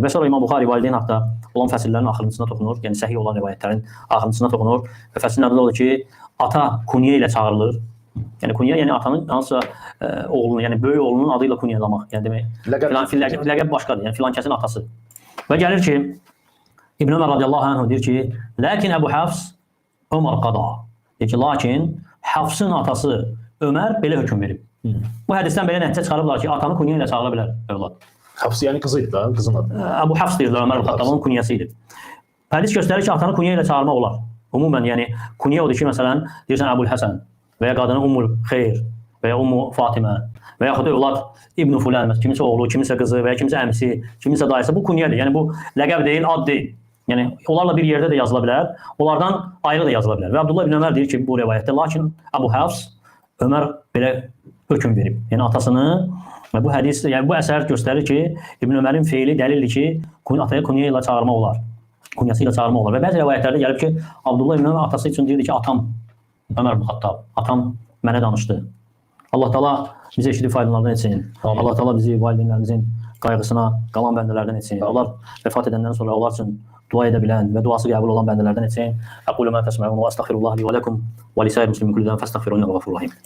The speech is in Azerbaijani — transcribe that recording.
Və sonra İmam Buxari valideyn haqda olan fəsillərin axırıncısına toxunur, yəni səhih olan rivayətlərin axırıncısına toxunur və fəsilin adı da odur ki, ata kunyə ilə çağırılır. Yəni kunyə, yəni atanın hansısa oğlunu, yəni böyük oğlunun adı ilə kunyalamaq. Yəni demək, ləqəb başqadır, yəni filan kəsin atası. Və gəlir ki, İbn Ömər radiyallahu anh deyir ki, lakin Əbu Hafs Ömər qada. Deyir ki, lakin Hafsın atası Ömər belə hökm verib. Bu hədisdən belə nəticə çıxarıblar ki, atanı kunya ilə çağıra bilər övlad. Hafs yəni qızıydı da, qızın adı. Əbu Hafs deyirlər, Ömər Xattabın kunyası idi. Hədis göstərir ki, atanı kunya ilə çağırmaq olar. Ümumən, yəni kunya odur ki, məsələn, deyirsən Əbul Həsən və ya qadını Ummul Xeyr və ya Ummu Fatimə və yaxud övlad İbn Fulan, kimisə oğlu, kimisə qızı və ya kimisə əmisi, kimisə dayısı, bu kunyadır. Yəni bu ləqəb deyil, ad deyil. Yəni onlarla bir yerdə də yazıla bilər, onlardan ayrı da yazıla bilər. Və Abdullah ibn Ömər deyir ki, bu rivayətdə, lakin Əbu Hafs Ömər belə hökm verib. Yəni atasını və bu hədis, yəni bu əsər göstərir ki, İbn Ömərin feili dəlildir ki, ataya kunya ilə çağırmaq olar. Kunyası ilə çağırmaq olar. Və bəzi rivayətlərdə gəlib ki, Abdullah ibn Ömər atası üçün deyirdi ki, atam Ömər Xattab, atam mənə danışdı. Allah Taala bizi eşidib faydalardan etsin. Allah Taala bizi valideynlərimizin qayğısına qalan bəndələrdən etsin. Onlar vəfat edəndən sonra onlar üçün dua edə bilən və duası qəbul olan bəndələrdən etsin. Aqulu ma tasma'un və estəğfirullah li və lakum və lisa'il muslimin kullidən fəstəğfiruhu innəhu ğafurur rahim.